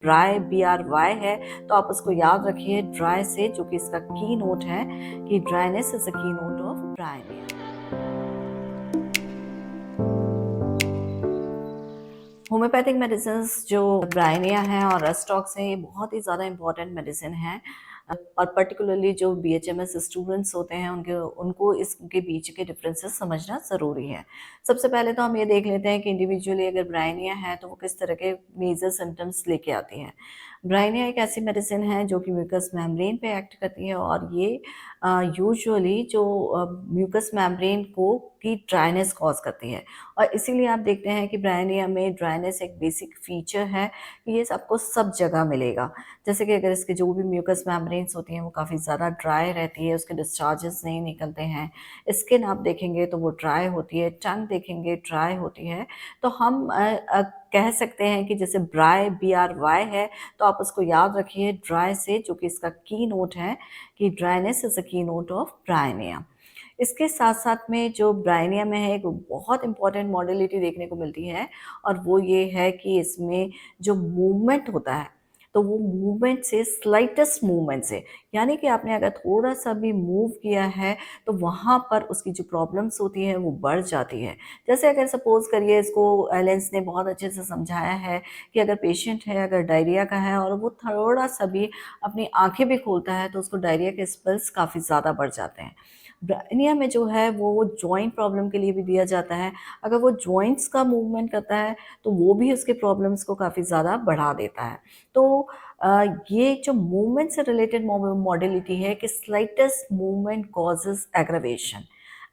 Dry BRY है, तो आप उसको याद रखिए ड्राई से, जो कि इसका की नोट है कि ड्राइनेस इज अ की note of Bryonia. Homeopathic medicine जो ब्रायनिया है और रेस्टॉक्स है, ये बहुत ही ज़्यादा इंपॉर्टेंट मेडिसिन है। और पर्टिकुलरली जो BHMS स्टूडेंट्स होते हैं उनको इसके बीच के डिफरेंसेस समझना ज़रूरी है। सबसे पहले तो हम ये देख लेते हैं कि इंडिविजुअली अगर ब्रायनिया है तो वो किस तरह के मेजर सिम्टम्स लेके आती है। ब्रायनिया एक ऐसी मेडिसिन है जो कि म्यूकस मेम्ब्रेन पे एक्ट करती है, और ये यूजुअली जो म्यूकस मेम्ब्रेन को की ड्राइनेस कॉज करती है। और इसीलिए आप देखते हैं कि ब्रायनिया में ड्राइनेस एक बेसिक फीचर है कि ये आपको सब जगह मिलेगा। जैसे कि अगर इसके जो भी म्यूकस मेम्ब्रेन्स होती हैं वो काफ़ी ज़्यादा ड्राई रहती है, उसके डिस्चार्जेस नहीं निकलते हैं। स्किन आप देखेंगे तो वो ड्राई होती है, टंग देखेंगे ड्राई होती है। तो हम कह सकते हैं कि जैसे BRY है, तो आप उसको याद रखिए ड्राई से, जो कि इसका की नोट है कि ड्राइनेस इज अ की नोट ऑफ ब्रायनिया। इसके साथ-साथ में जो ब्रायनिया में है, एक बहुत इम्पोर्टेंट मॉडलिटी देखने को मिलती है, और वो ये है कि इसमें जो मूवमेंट होता है, तो वो मूवमेंट से, स्लाइटेस्ट मूवमेंट से, यानी कि आपने अगर थोड़ा-सा भी मूव किया है, तो वहाँ पर उसकी जो प्रॉब्लम्स होती हैं, वो बढ़ जाती है। जैसे अगर सपोज़ करिए, इसको एलेंस ने बहुत अच्छे से समझाया है कि अगर पेशेंट है, अगर डायरिया का है और वो थोड़ा-सा भी अपनी आँखें भी खोलता है, तो उसको डायरिया के स्पेल्स काफ़ी ज़्यादा बढ़ जाते हैं। ब्रायनिया में जो है वो जॉइंट प्रॉब्लम के लिए भी दिया जाता है। अगर वो जॉइंट्स का मूवमेंट करता है, तो वो भी उसके प्रॉब्लम्स को काफ़ी ज़्यादा बढ़ा देता है। तो ये जो मूवमेंट से रिलेटेड मॉडलिटी है कि slightest movement causes aggravation,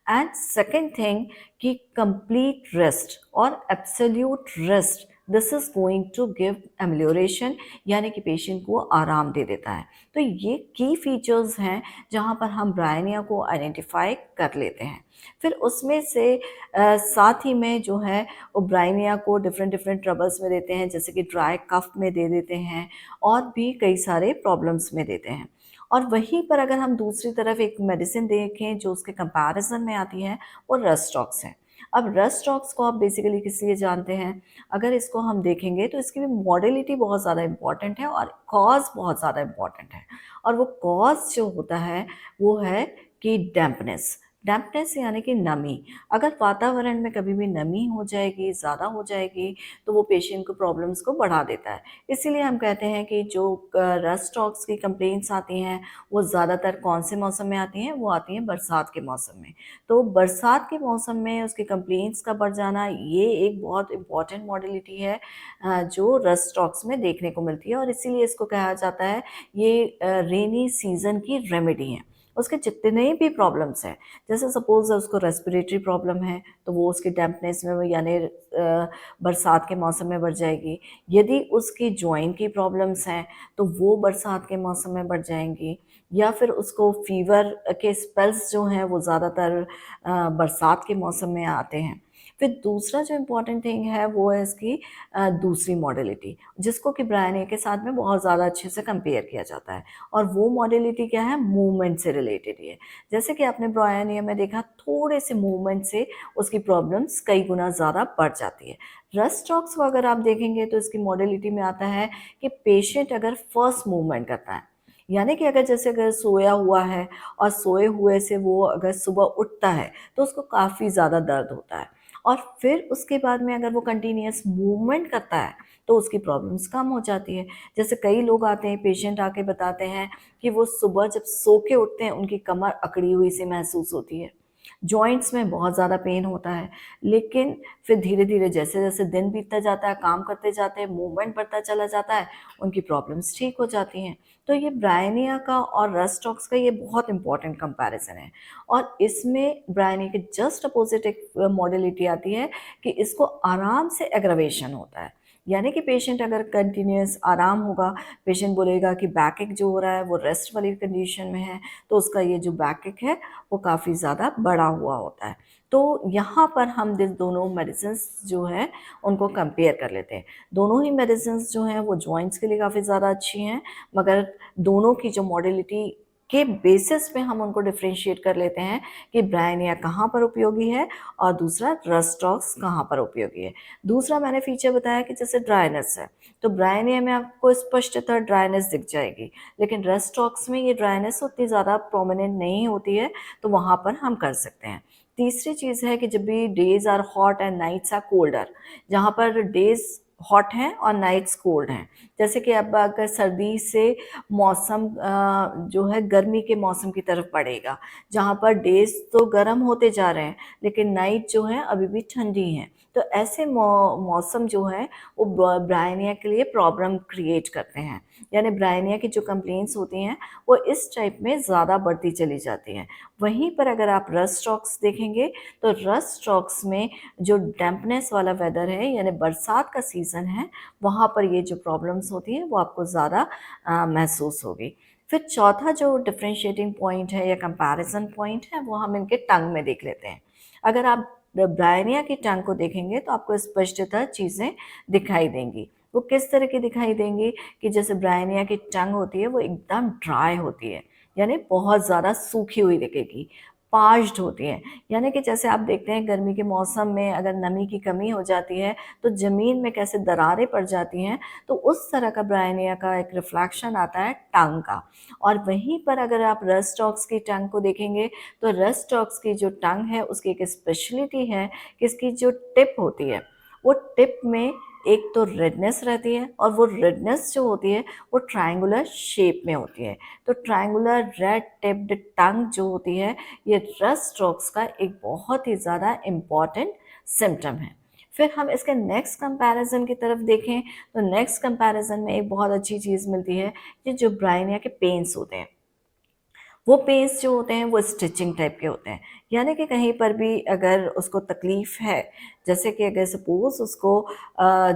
and second thing कि कंप्लीट रेस्ट और absolute rest, this is going to give amelioration, यानी कि पेशेंट को आराम दे देता है। तो ये की फीचर्स हैं जहाँ पर हम ब्रायनिया को आइडेंटिफाई कर लेते हैं। फिर उसमें से साथ ही में जो है वो ब्रायनिया को डिफरेंट डिफरेंट ट्रबल्स में देते हैं, जैसे कि ड्राई कफ में दे देते हैं, और भी कई सारे प्रॉब्लम्स में देते हैं। और वहीं पर अगर हम दूसरी तरफ एक मेडिसिन देखें जो उसके कंपैरिजन में आती है, वो रेस्टॉक्स है। अब रेस्टॉक्स को आप बेसिकली किस लिए जानते हैं? अगर इसको हम देखेंगे तो इसकी भी मॉडलिटी बहुत ज़्यादा इम्पॉर्टेंट है, और कॉज बहुत ज़्यादा इम्पॉर्टेंट है। और वो कॉज जो होता है वो है कि डैम्पनेस। डैम्पनेस यानी कि नमी। अगर वातावरण में कभी भी नमी हो जाएगी, ज़्यादा हो जाएगी, तो वो पेशेंट को प्रॉब्लम्स को बढ़ा देता है। इसीलिए हम कहते हैं कि जो रेस्टॉक्स की कंप्लेंट्स आती हैं, वो ज़्यादातर कौन से मौसम में आती हैं? वो आती हैं बरसात के मौसम में। तो बरसात के मौसम में उसकी कंप्लेंट्स का बढ़ जाना, ये एक बहुत इम्पॉर्टेंट मॉडलिटी है जो रेस्टॉक्स में देखने को मिलती है, और इसीलिए इसको कहा जाता है ये रेनी सीजन की रेमेडी है। उसके जितने भी प्रॉब्लम्स हैं, जैसे सपोज़ उसको रेस्पिरेटरी प्रॉब्लम है, तो वो उसकी डैम्पनेस में यानी बरसात के मौसम में बढ़ जाएगी। यदि उसकी जॉइंट की प्रॉब्लम्स हैं, तो वो बरसात के मौसम में बढ़ जाएँगी। या फिर उसको फ़ीवर के स्पेल्स जो हैं वो ज़्यादातर बरसात के मौसम में आते हैं। फिर दूसरा जो इम्पोर्टेंट थिंग है वो है इसकी दूसरी मॉडलिटी, जिसको कि ब्रायनिया के साथ में बहुत ज़्यादा अच्छे से कंपेयर किया जाता है, और वो मॉडलिटी क्या है? मूवमेंट से रिलेटेड ही है। जैसे कि आपने ब्रायनिया में देखा, थोड़े से मूवमेंट से उसकी प्रॉब्लम्स कई गुना ज़्यादा बढ़ जाती है। रेस्टॉक्स को अगर आप देखेंगे तो इसकी मॉडलिटी में आता है कि पेशेंट अगर फर्स्ट मूवमेंट करता है, यानी कि अगर सोया हुआ है और सोए हुए से वो अगर सुबह उठता है, तो उसको काफ़ी ज़्यादा दर्द होता है, और फिर उसके बाद में अगर वो कंटिन्यूअस मूवमेंट करता है, तो उसकी प्रॉब्लम्स कम हो जाती है। जैसे कई लोग आते हैं, पेशेंट आके बताते हैं कि वो सुबह जब सो के उठते हैं, उनकी कमर अकड़ी हुई सी महसूस होती है। जॉइंट्स में बहुत ज़्यादा पेन होता है, लेकिन फिर धीरे-धीरे जैसे-जैसे दिन बीतता जाता है, काम करते जाते हैं, मूवमेंट बढ़ता चला जाता है, उनकी प्रॉब्लम्स ठीक हो जाती हैं। तो ये ब्रायनिया का और रेस्टॉक्स का ये बहुत इंपॉर्टेंट कंपैरिज़न है, और इसमें ब्रायनिया के जस्ट अपोज़िट एक मॉडलिटी आती है कि इसको आराम से एग्रावेशन होता है। यानी कि पेशेंट अगर कंटिन्यूअस आराम होगा, पेशेंट बोलेगा कि बैकएक जो हो रहा है वो रेस्ट वाली कंडीशन में है, तो उसका ये जो बैकएक है वो काफ़ी ज़्यादा बढ़ा हुआ होता है। तो यहाँ पर हम दोनों मेडिसिन्स जो हैं उनको कंपेयर कर लेते हैं। दोनों ही मेडिसिन्स जो हैं वो जॉइंट्स के लिए काफ़ी ज़्यादा अच्छी हैं, मगर दोनों की जो मॉडलिटी के बेसिस पे हम उनको डिफरेंशिएट कर लेते हैं कि ब्रायनिया कहाँ पर उपयोगी है और दूसरा रस्टॉक्स कहाँ पर उपयोगी है। दूसरा मैंने फीचर बताया कि जैसे ड्राइनेस है, तो ब्रायनिया में आपको स्पष्टतः ड्राइनेस दिख जाएगी, लेकिन रस्टॉक्स में ये ड्राइनेस उतनी ज़्यादा प्रोमिनेंट नहीं होती है, तो वहाँ पर हम कर सकते हैं। तीसरी चीज़ है कि जब भी days are hot and nights are colder, जहाँ पर डेज हॉट हैं और नाइट्स कोल्ड हैं, जैसे कि अब अगर सर्दी से मौसम जो है गर्मी के मौसम की तरफ बढ़ेगा, जहाँ पर डेज तो गर्म होते जा रहे हैं लेकिन नाइट जो है अभी भी ठंडी हैं, तो ऐसे मौसम जो है वो ब्रायनिया के लिए प्रॉब्लम क्रिएट करते हैं। यानी ब्रायनिया की जो कंप्लेंट्स होती हैं वो इस टाइप में ज़्यादा बढ़ती चली जाती हैं। वहीं पर अगर आप रस्ट स्ट्रोक्स देखेंगे तो रस्ट स्ट्रोक्स में जो डैम्पनेस वाला वेदर है यानी बरसात का सीज़न है, वहाँ पर ये जो प्रॉब्लम्स होती हैं वो आपको ज़्यादा महसूस होगी। फिर चौथा जो डिफरेंशिएटिंग पॉइंट है या कंपैरिजन पॉइंट है वो हम इनके टंग में देख लेते हैं। अगर आप ब्रायनिया की टंग को देखेंगे तो आपको स्पष्टतः चीज़ें दिखाई देंगी। वो किस तरह की दिखाई देंगी कि जैसे ब्रायनिया की टंग होती है वो एकदम ड्राई होती है, यानी बहुत ज़्यादा सूखी हुई दिखेगी, पार्च्ड होती है। यानी कि जैसे आप देखते हैं गर्मी के मौसम में अगर नमी की कमी हो जाती है तो ज़मीन में कैसे दरारें पड़ जाती हैं, तो उस तरह का ब्रायनिया का एक रिफ्लेक्शन आता है टंग का। और वहीं पर अगर आप रस्टॉक्स की टंग को देखेंगे तो रस्टॉक्स की जो टंग है उसकी एक स्पेशलिटी है कि इसकी जो टिप होती है वो टिप में एक तो रेडनेस रहती है और वो रेडनेस जो होती है वो ट्रायंगुलर शेप में होती है। तो ट्रायंगुलर रेड टिप्ड टंग जो होती है ये रस्ट स्ट्रोक्स का एक बहुत ही ज़्यादा इम्पॉर्टेंट सिम्टम है। फिर हम इसके नेक्स्ट कंपैरिजन की तरफ देखें तो नेक्स्ट कंपैरिजन में एक बहुत अच्छी चीज़ मिलती है कि जो ब्रायनिया के पेन्स होते हैं वो पेन्स जो होते हैं वो स्टिचिंग टाइप के होते हैं, यानी कि कहीं पर भी अगर उसको तकलीफ़ है, जैसे कि अगर सपोज़ उसको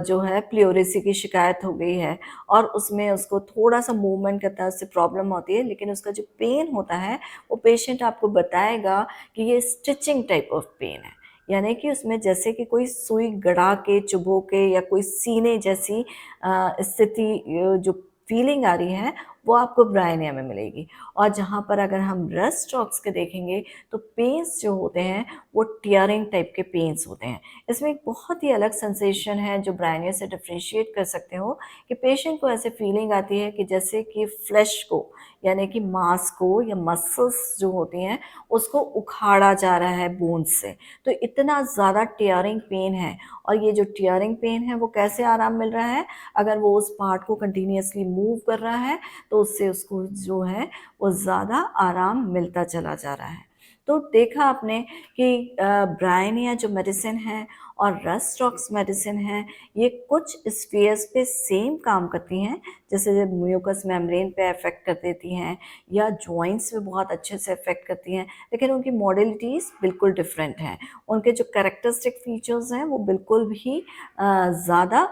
जो है प्लेउरिसी की शिकायत हो गई है और उसमें उसको थोड़ा-सा मूवमेंट करता है उससे प्रॉब्लम होती है, लेकिन उसका जो पेन होता है वो पेशेंट आपको बताएगा कि ये स्टिचिंग टाइप ऑफ पेन है। यानी कि उसमें जैसे कि कोई सुई गड़ा के, चुभो के या कोई सीने जैसी स्थिति जो फीलिंग आ रही है वो आपको ब्रायनिया में मिलेगी। और जहाँ पर अगर हम रस्ट स्ट्रोक्स के देखेंगे तो पेन्स जो होते हैं वो टियरिंग टाइप के पेन्स होते हैं। इसमें एक बहुत ही अलग सेंसेशन है जो ब्रायनिया से डिफरेंशिएट कर सकते हो कि पेशेंट को ऐसे फीलिंग आती है कि जैसे कि फ्लैश को यानी कि मांस को या मसल्स जो होती हैं उसको उखाड़ा जा रहा है बोन्स से। तो इतना ज़्यादा टियरिंग पेन है और ये जो टियरिंग पेन है वो कैसे आराम मिल रहा है? अगर वो उस पार्ट को कंटिन्यूअसली मूव कर रहा है तो उससे उसको जो है वो ज़्यादा आराम मिलता चला जा रहा है। तो देखा आपने कि ब्रायनिया जो मेडिसिन है और रस्ट स्ट्रोक्स मेडिसिन है, ये कुछ स्फीयर्स पे सेम काम करती हैं, जैसे म्यूकस मेम्ब्रेन पे अफेक्ट कर देती हैं या जॉइंट्स पे बहुत अच्छे से अफेक्ट करती हैं, लेकिन उनकी मॉडलिटीज़ बिल्कुल डिफरेंट हैं। उनके जो कैरेक्टरिस्टिक फीचर्स हैं वो बिल्कुल भी ज़्यादा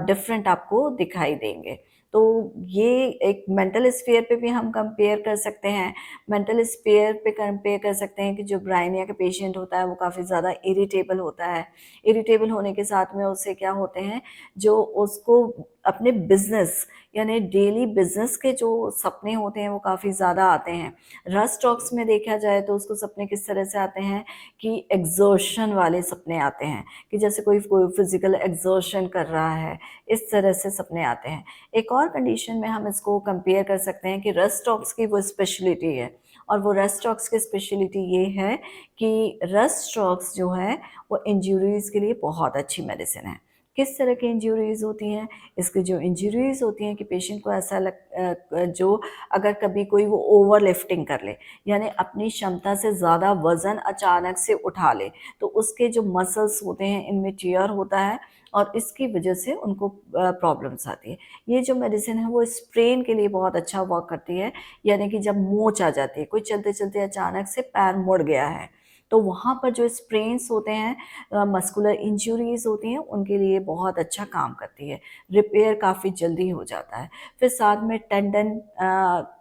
डिफरेंट आपको दिखाई देंगे। तो ये एक मेंटल स्फीयर पे भी हम कंपेयर कर सकते हैं। मेंटल स्फीयर पे कंपेयर कर सकते हैं कि जो ब्रायनिया का पेशेंट होता है वो काफ़ी ज़्यादा इरिटेबल होता है। इरिटेबल होने के साथ में उससे क्या होते हैं, जो उसको अपने बिज़नेस यानी डेली बिज़नेस के जो सपने होते हैं वो काफ़ी ज़्यादा आते हैं। रस्ट स्ट्रोक्स में देखा जाए तो उसको सपने किस तरह से आते हैं कि एक्सर्शन वाले सपने आते हैं, कि जैसे कोई फिज़िकल एक्सर्शन कर रहा है, इस तरह से सपने आते हैं। एक और कंडीशन में हम इसको कंपेयर कर सकते हैं कि रस्ट स्ट्रोक्स की वो स्पेशलिटी है और वो रस्ट स्ट्रोक्स की स्पेशलिटी ये है कि रस्ट स्ट्रोक्स जो है वो इंजरीज़ के लिए बहुत अच्छी मेडिसिन है। किस तरह की इंजरीज़ होती हैं? इसकी जो इंजरीज़ होती हैं कि पेशेंट को ऐसा जो अगर कभी कोई वो ओवर लिफ्टिंग कर ले, यानी अपनी क्षमता से ज़्यादा वज़न अचानक से उठा ले, तो उसके जो मसल्स होते हैं इनमें टियर होता है और इसकी वजह से उनको प्रॉब्लम्स आती है। ये जो मेडिसिन है वो स्प्रेन के लिए बहुत अच्छा वर्क करती है, यानी कि जब मोच आ जाती है, कोई चलते-चलते अचानक से पैर मुड़ गया है, तो वहाँ पर जो स्प्रेन्स होते हैं, मस्कुलर इंजरीज़ होती हैं, उनके लिए बहुत अच्छा काम करती है। रिपेयर काफ़ी जल्दी हो जाता है। फिर साथ में टेंडन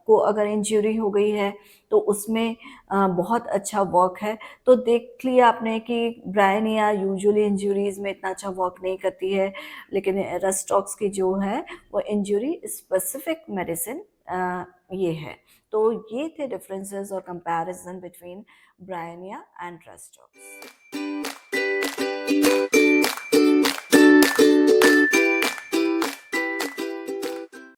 को अगर इंजरी हो गई है, तो उसमें बहुत अच्छा वर्क है। तो देख लिया आपने कि ब्रायनिया यूजुअली इंजरीज़ में इतना अच्छा वर्क नहीं करती है, लेकिन रस्ट स्ट्रोक्स की जो है, वो इंजरी स्पेसिफिक मेडिसिन ये है। तो ये थे डिफरेंसेस और कंपैरिजन बिटवीन ब्रायनिया एंड रेस्टॉक्स।